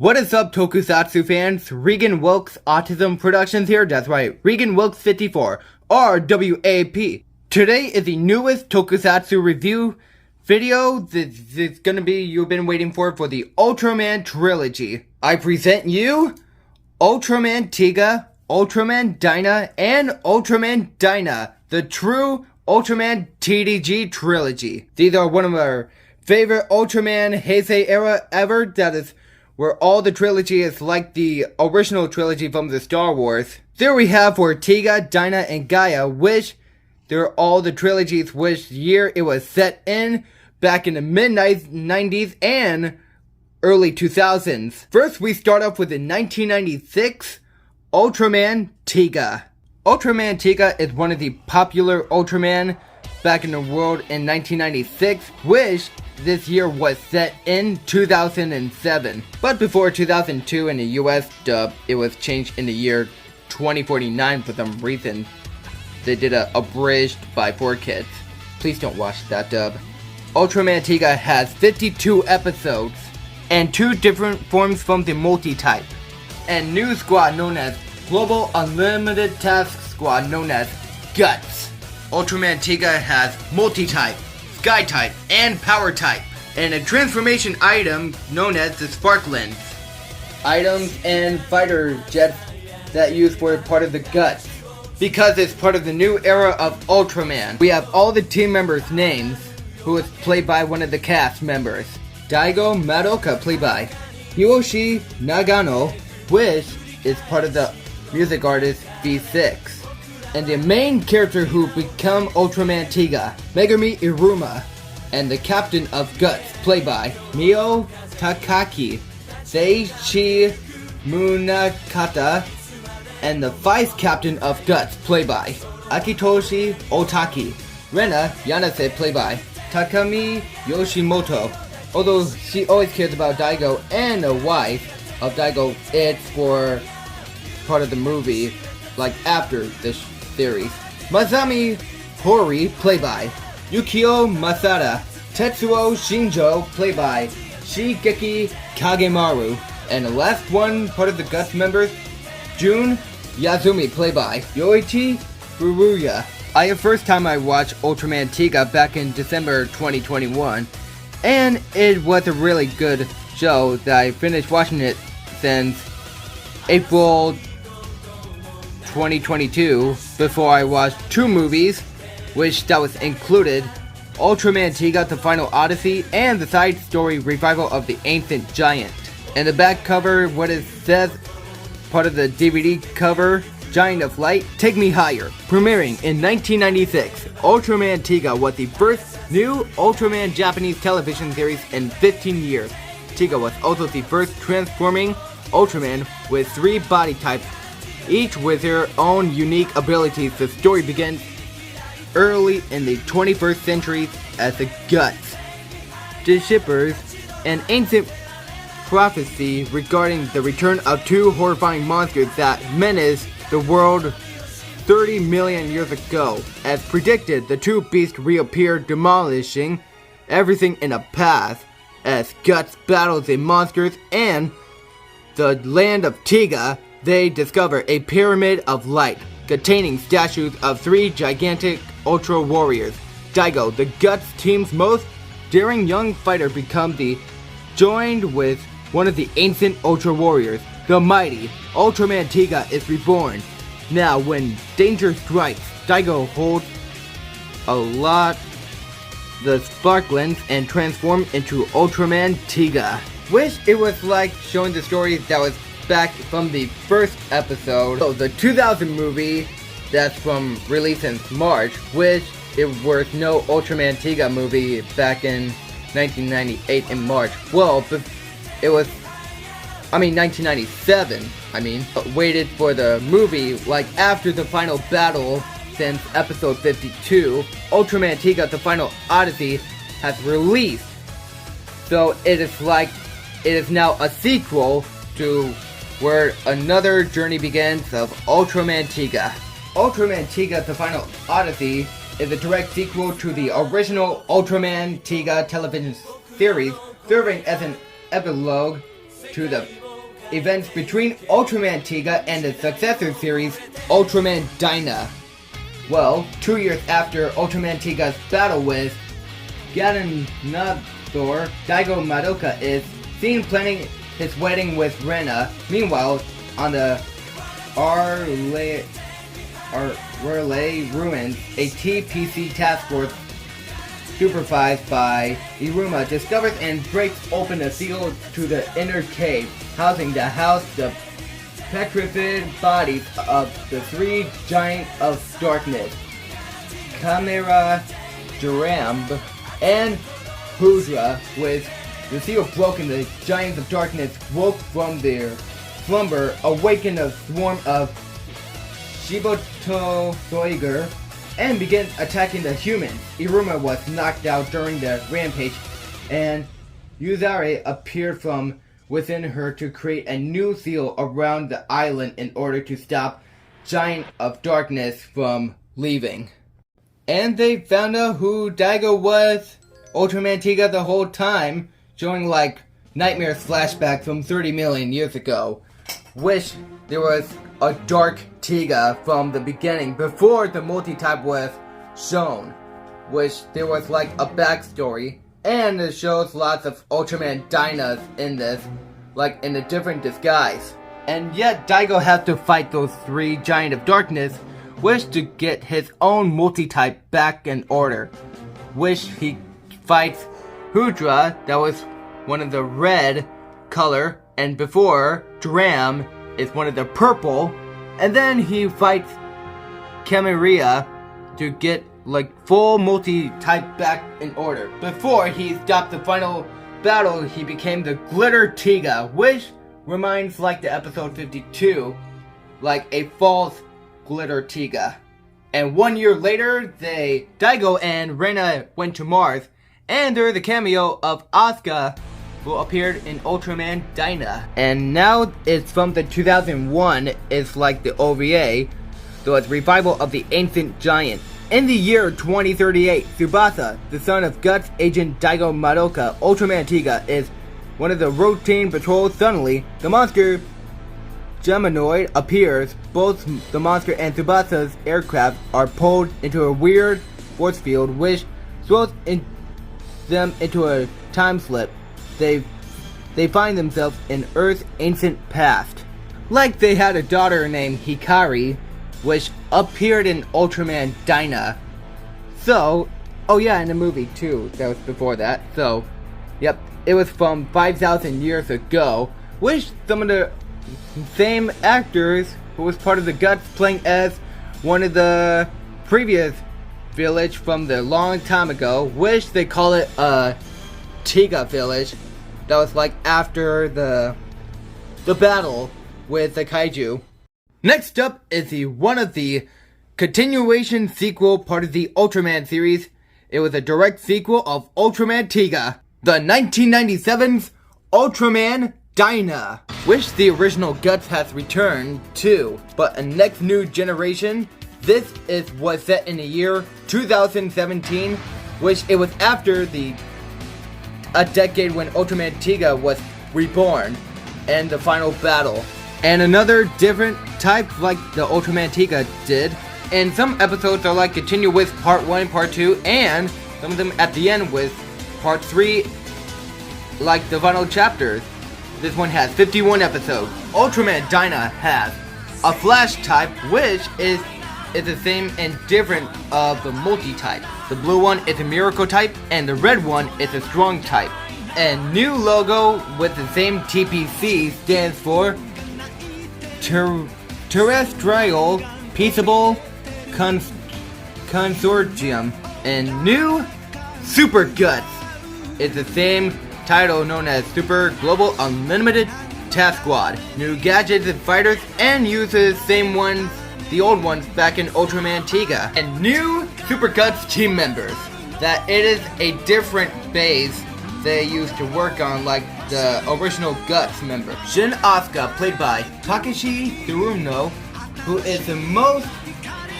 What is up, Tokusatsu fans? Regan Wilks Autism Productions here. That's right, Regan Wilks 54, RWAP. Today is the newest Tokusatsu review video. This is gonna be you've been waiting for the Ultraman Trilogy. I present you Ultraman Tiga, Ultraman Dyna, and Ultraman Dyna, the true Ultraman TDG Trilogy. These are one of our favorite Ultraman Heisei era ever. That is where all the trilogy is like the original trilogy from the Star Wars. There we have for Tiga, Dyna, and Gaia, which they're all the trilogies which year it was set in, back in the mid-90s and early 2000s. First, we start off with the 1996 Ultraman Tiga. Ultraman Tiga is one of the popular Ultraman back in the world in 1996, which this year was set in 2007. But before 2002 in the US dub, it was changed in the year 2049 for some reason. They did a abridged by 4Kids. Please don't watch that dub. Ultraman Tiga has 52 episodes and 2 different forms from the multi-type. And new squad known as Global Unlimited Task Squad known as G.U.T.S. Ultraman Tiga has multi-type, Sky type, and Power type, and a transformation item known as the Spark Lens. Items and fighter jets that use for part of the G.U.T.S. Because it's part of the new era of Ultraman. We have all the team members' names, who is played by one of the cast members. Daigo Madoka, played by Hiroshi Nagano, which is part of the music artist V6. And the main character who become Ultraman Tiga, Megami Iruma, and the captain of G.U.T.S, played by Mio Takaki, Seiichi Munakata, and the vice captain of G.U.T.S, played by Akitoshi Otaki, Rena Yanase, played by Takami Yoshimoto. Although she always cares about Daigo and the wife of Daigo, it's for part of the movie, like after this series. Masami Hori, played by Yukio Masada. Tetsuo Shinjo, played by Shigeki Kagemaru. And the last one, part of the G.U.T.S members, Jun Yazumi, played by Yoichi Furuya. The first time I watched Ultraman Tiga back in December 2021, and it was a really good show that I finished watching it since April 2022 before I watched 2 movies, which that was included Ultraman Tiga The Final Odyssey and the side story revival of the Ancient Giant. And the back cover, what it says, part of the DVD cover, Giant of Light, Take Me Higher. Premiering in 1996, Ultraman Tiga was the first new Ultraman Japanese television series in 15 years. Tiga was also the first transforming Ultraman with 3 body types, each with their own unique abilities. The story begins early in the 21st century as the G.U.T.S deciphers an ancient prophecy regarding the return of 2 horrifying monsters that menaced the world 30 million years ago. As predicted, the 2 beasts reappear, demolishing everything in a path as G.U.T.S battles the monsters and the Land of Tiga. They discover a pyramid of light containing statues of 3 gigantic Ultra Warriors. Daigo, the G.U.T.S team's most daring young fighter, becomes joined with one of the ancient Ultra Warriors. The mighty Ultraman Tiga is reborn. Now, when danger strikes, Daigo holds the Spark Lens and transforms into Ultraman Tiga. Wish it was like showing the story that was back from the first episode. So the 2000 movie that's from release in March, which it was no Ultraman Tiga movie back in 1998 in March. Well, it was 1997, waited for the movie like after the final battle since episode 52. Ultraman Tiga The Final Odyssey has released. So it is now a sequel to where another journey begins of Ultraman Tiga. Ultraman Tiga The Final Odyssey is a direct sequel to the original Ultraman Tiga television series, serving as an epilogue to the events between Ultraman Tiga and the successor series, Ultraman Dyna. Well, 2 years after Ultraman Tiga's battle with Ganondorf, Daigo Madoka is seen planning his wedding with Rena. Meanwhile, on the Arle ruins, a TPC task force supervised by Iruma discovers and breaks open a seal to the inner cave, housing the petrified bodies of the three Giants of Darkness, Chimera, Duramb, and Hudra. With the seal broken, the Giants of Darkness woke from their slumber, awakened a swarm of Shibotoiger, and began attacking the humans. Iruma was knocked out during the rampage, and Yuzare appeared from within her to create a new seal around the island in order to stop Giant of Darkness from leaving. And they found out who Daigo was, Ultraman Tiga, the whole time, showing like nightmare flashbacks from 30 million years ago. Wish there was a dark Tiga from the beginning before the multi-type was shown, which there was like a backstory, and it shows lots of Ultraman Dynas in this, like in a different disguise. And yet Daigo has to fight those three Giant of Darkness, wish to get his own multi-type back in order. Wish he fights Hudra, that was one of the red color, and before Dram is one of the purple, and then he fights Chimera to get like full multi-type back in order. Before he stopped the final battle, he became the Glitter Tiga, which reminds like the episode 52, like a false Glitter Tiga. And 1 year later, Daigo and Rena went to Mars, and there's a cameo of Asuka, who appeared in Ultraman Dyna. And now it's from the 2001, it's like the OVA, so it's revival of the ancient giant. In the year 2038, Tsubasa, the son of G.U.T.S agent Daigo Madoka, Ultraman Tiga, is one of the routine patrols. Suddenly, the monster Geminoid appears. Both the monster and Tsubasa's aircraft are pulled into a weird force field, which throws them into a time slip. They find themselves in Earth's ancient past. Like they had a daughter named Hikari, which appeared in Ultraman Dyna. So, oh yeah, in the movie too, that was before that. So, yep, it was from 5,000 years ago, which some of the same actors who was part of the G.U.T.S playing as one of the previous village from the long time ago, which they call it Tiga village. That was like after the battle with the kaiju. Next up is one of the continuation sequel part of the Ultraman series. It was a direct sequel of Ultraman Tiga, the 1997's Ultraman Dyna, which the original G.U.T.S has returned to, but a next new generation. This was set in the year 2017, which it was after a decade when Ultraman Tiga was reborn and the final battle. And another different type like the Ultraman Tiga did. And some episodes are like continue with part 1 and part 2, and some of them at the end with part 3, like the final chapters. This one has 51 episodes. Ultraman Dyna has a flash type, which is the same and different of the multi-type. The blue one is a miracle type, and the red one is a strong type. And new logo with the same TPC stands for Terrestrial Peaceable Consortium. And new Super G.U.T.S is the same title known as Super Global Unlimited Task Squad. New gadgets and fighters, and uses same ones, the old ones back in Ultraman Tiga. And new Super G.U.T S team members. That it is a different base they used to work on like the original G.U.T.S member. Shin Asuka, played by Takeshi Tsuruno, who is the most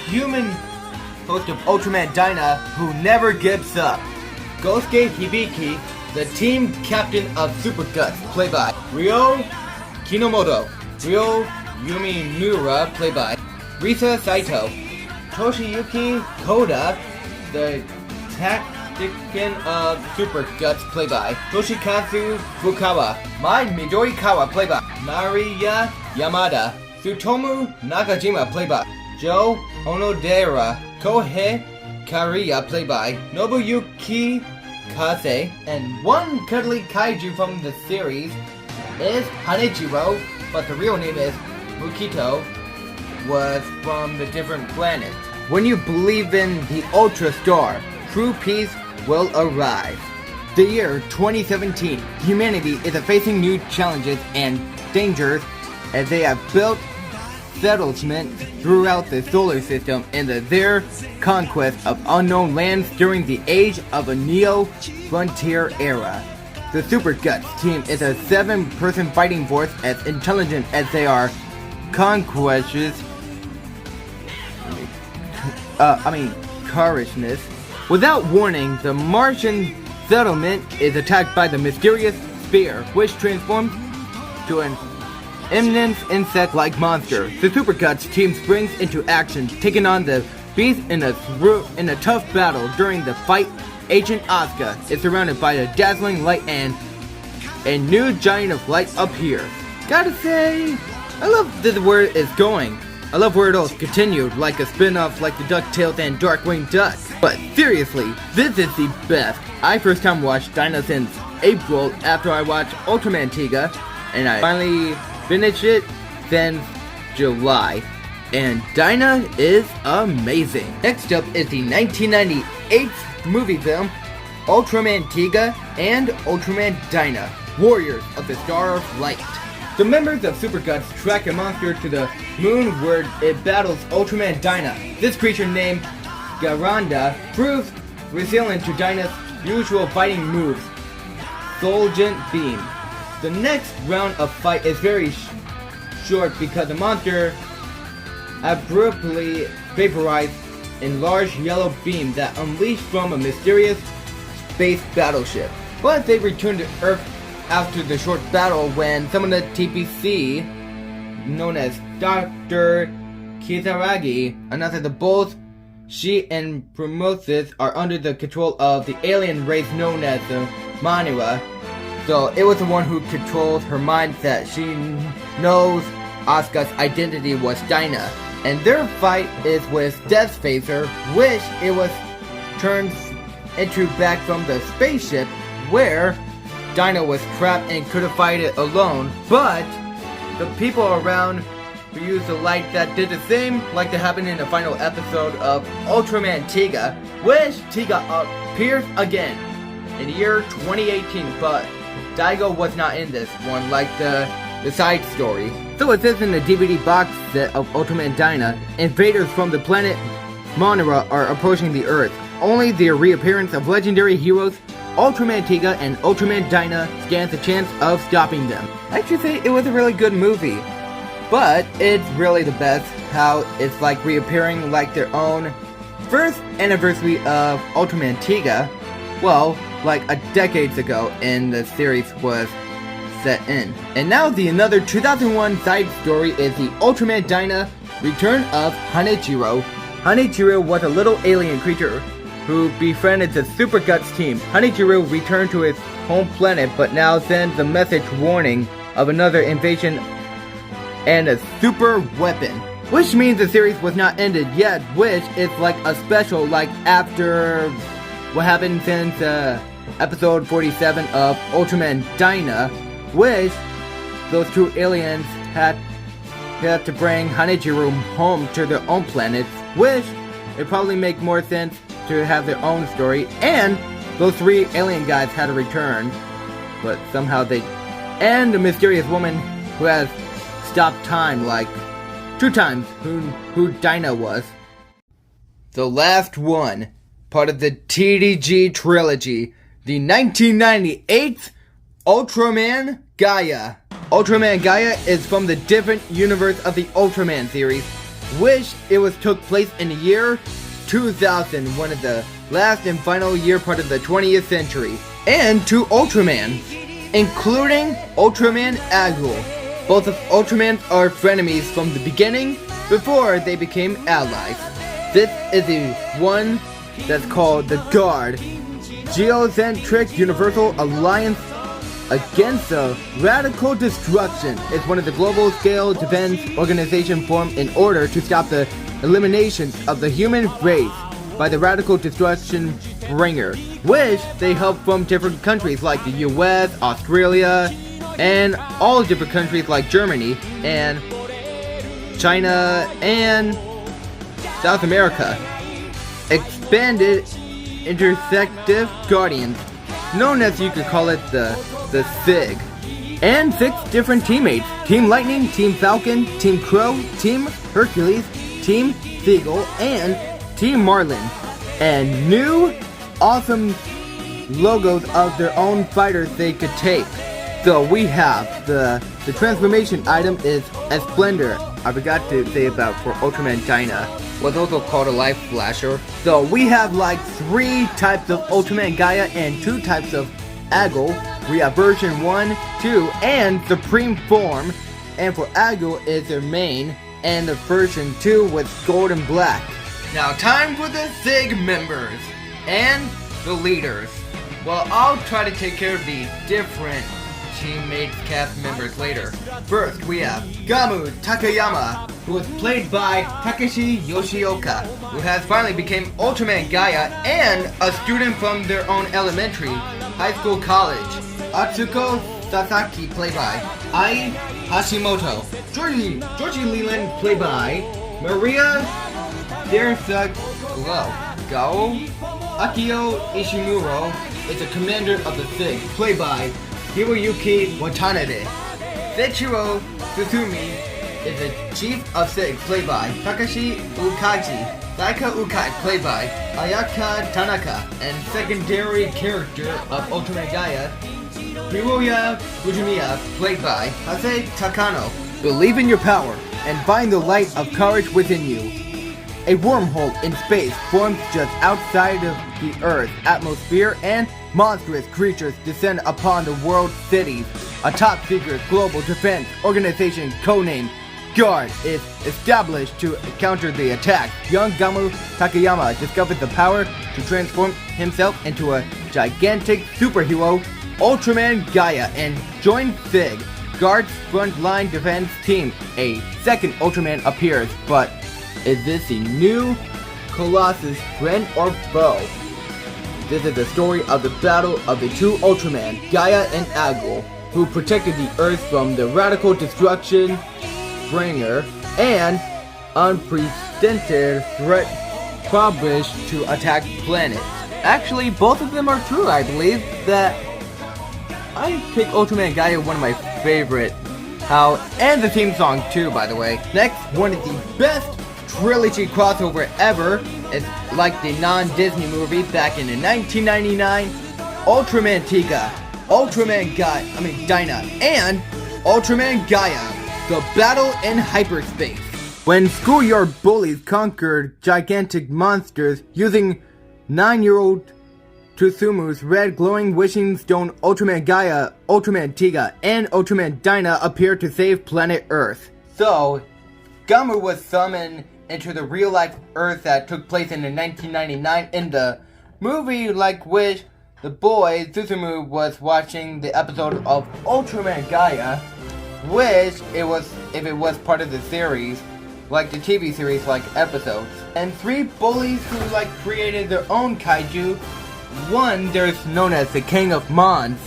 human host of Ultraman Dyna who never gives up. Gosuke Hibiki, the team captain of Super G.U.T S, played by Ryo Kinomoto, Ryo Yumimura, played by Risa Saito, Toshiyuki Koda, the tactician of Super Guts, played by Toshikazu Fukawa, Mai Midorikawa, played by Mariya Yamada, Tsutomu Nakajima, played by Joe Onodera, Kohei Kariya, played by Nobuyuki Kase, and one cuddly kaiju from the series is Hanichiro, but the real name is Mukito, was from the different planet. When you believe in the Ultra Star, true peace will arrive. The year 2017, humanity is facing new challenges and dangers as they have built settlements throughout the solar system in their conquest of unknown lands during the age of a neo-frontier era. The Super Guts team is a 7-person fighting force as intelligent as they are courageousness. Without warning, the Martian settlement is attacked by the mysterious Spear, which transforms to an immense insect-like monster. The Super Guts team springs into action, taking on the beast in a tough battle. During the fight, Agent Asuka is surrounded by a dazzling light and a new giant of light appears. Gotta say, I love where it's going. I love where it'll continue, like a spin-off like the DuckTales and Darkwing Duck. But seriously, this is the best. I first time watched Dyna since April after I watched Ultraman Tiga, and I finally finished it since July. And Dyna is amazing. Next up is the 1998 movie film Ultraman Tiga and Ultraman Dyna, Warriors of the Star of Light. The members of Super Guts track a monster to the moon where it battles Ultraman Dyna. This creature named Garanda proves resilient to Dyna's usual fighting moves, Fulgent Beam. The next round of fight is very short because the monster abruptly vaporized in large yellow beam that unleashed from a mysterious space battleship. But they returned to Earth after the short battle when some of the TPC, known as Dr. Kisaragi, announced that both she and Prometheus are under the control of the alien race known as the Manua. So it was the one who controls her mind that she knows Asuka's identity was Dyna. And their fight is with Death Phaser, which it was turned into back from the spaceship where Dyna was trapped and couldn't fight it alone. But the people around who used the light that did the same like that happened in the final episode of Ultraman Tiga, which Tiga appears again in the year 2018, but Daigo was not in this one like the side story. So it says in the DVD box set of Ultraman Dyna, invaders from the planet Monera are approaching the Earth. Only the reappearance of legendary heroes Ultraman Tiga and Ultraman Dyna stands a chance of stopping them. I should say it was a really good movie, but it's really the best how it's like reappearing like their own first anniversary of Ultraman Tiga, well, like a decades ago in the series was set in. And now the another 2001 side story is the Ultraman Dyna Return of Hanichiro. Hanichiro was a little alien creature who befriended the Super Guts team. Hanichiro returned to his home planet but now sends a message warning of another invasion and a super weapon. Which means the series was not ended yet, which is like a special like after what happened since episode 47 of Ultraman Dyna, which those two aliens had to bring Hanichiro home to their own planets, which it probably make more sense to have their own story, and those three alien guys had to return, but somehow they, and the mysterious woman who has stopped time like 2 times who Dyna was. The last one, part of the TDG Trilogy, the 1998 Ultraman Gaia. Ultraman Gaia is from the different universe of the Ultraman series, which took place in the year 2000, one of the last and final year part of the 20th century, and 2 Ultramans, including Ultraman Agul. Both of Ultramans are frenemies from the beginning, before they became allies. This is the one that's called the Guard, geocentric universal alliance against the radical destruction. It's one of the global scale defense organization formed in order to stop the elimination of the human race by the radical destruction bringer, which they help from different countries like the U.S., Australia, and all different countries like Germany and China and South America. Expanded intersective guardians, known as you could call it the SIG, and 6 different teammates: Team Lightning, Team Falcon, Team Crow, Team Hercules, Team Seagull, and Team Marlin, and new awesome logos of their own fighters they could take. So we have the transformation item is a Splendor. I forgot to say about for Ultraman Dyna, was also called a Life Flasher. So we have like 3 types of Ultraman Gaia and 2 types of Agile. We have version 1, 2, and Supreme Form. And for Agile is their main, and the version 2 with gold and black. Now time for the SIG members and the leaders. Well, I'll try to take care of the different teammates, cast members later. First, we have Gamu Takayama, who was played by Takeshi Yoshioka, who has finally become Ultraman Gaia and a student from their own elementary, high school, college. Atsuko Sasaki, played by Ai Hashimoto. Georgie Leland, played by Maria Dersaglo. Gao Akio Ishimuro is the commander of the SIG, played by Hiroyuki Watanabe. Seichiro Tsutsumi is the chief of SIG, played by Takashi Ukaji. Saika Ukai, played by Ayaka Tanaka. And secondary character of Ultraman Gaia, Hiroya Fujiya, played by Hase Takano. Believe in your power and find the light of courage within you. A wormhole in space forms just outside of the Earth's atmosphere, and monstrous creatures descend upon the world's cities. A top-secret global defense organization codenamed Guard is established to counter the attack. Young Gamu Takayama discovers the power to transform himself into a gigantic superhero, Ultraman Gaia, and joins SIG, Guard's frontline defense team. A second Ultraman appears, but is this the new Colossus friend or foe? This is the story of the battle of the 2 Ultraman, Gaia and Agile, who protected the Earth from the radical destruction bringer and unprecedented threat published to attack planets. Actually, both of them are true. I believe that I pick Ultraman Gaia one of my favorite. And the theme song too, by the way. Next, one of the best trilogy crossover ever is like the non-Disney movie back in 1999, Ultraman Tiga, Ultraman Dyna, and Ultraman Gaia, the battle in hyperspace. When schoolyard bullies conquered gigantic monsters using 9-year-old Tsumu's red glowing wishing stone, Ultraman Gaia, Ultraman Tiga, and Ultraman Dyna appeared to save planet Earth. So, Gamu was summoned into the real-life Earth that took place in 1999 in the movie, like which the boy Tsumu was watching the episode of Ultraman Gaia, which if it was part of the series, like the TV series, like episodes. And 3 bullies who created their own kaiju. One, there's known as the King of Mons,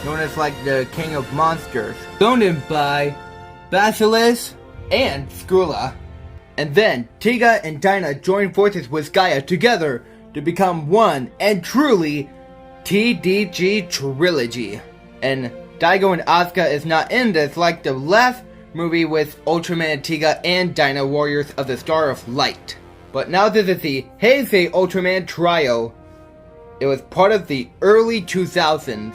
known as the King of Monsters, owned by Basilisk and Skula. And then Tiga and Dyna join forces with Gaia together to become one and truly TDG Trilogy. And Daigo and Asuka is not in this like the last movie with Ultraman Tiga and Dyna, Warriors of the Star of Light. But now this is the Heisei Ultraman Trio. It was part of the early 2000s.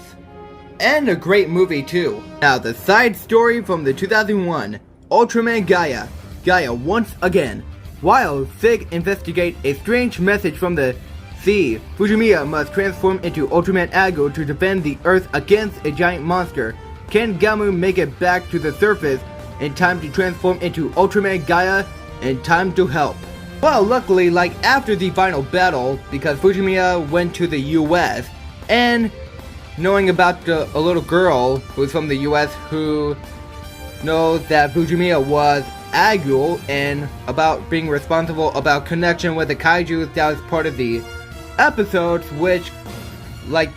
And a great movie too. Now the side story from the 2001 Ultraman Gaia. Gaia once again. While SIG investigate a strange message from the sea, Fujiya must transform into Ultraman Agile to defend the Earth against a giant monster. Can Gamu make it back to the surface and time to transform into Ultraman Gaia, and time to help. Well, luckily, like after the final battle, because Fujimiya went to the US, and knowing about a little girl who's from the US who knows that Fujimiya was Agul and about being responsible about connection with the kaiju, that was part of the episodes, which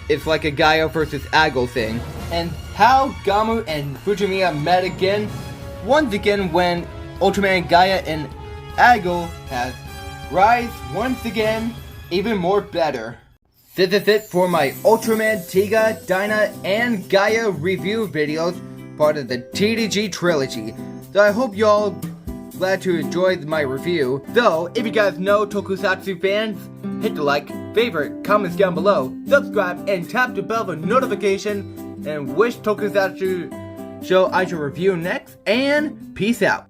it's like a Gaia versus Agul thing. And how Gamu and Fujimiya met again, once again when Ultraman Gaia and Agul has rise once again, even more better. This is it for my Ultraman Tiga, Dyna, and Gaia review videos, part of the TDG Trilogy. So I hope y'all glad to enjoy my review. So, if you guys know Tokusatsu fans, hit the like, favorite, comments down below, subscribe, and tap the bell for notification, and which Tokusatsu show I should review next, and peace out.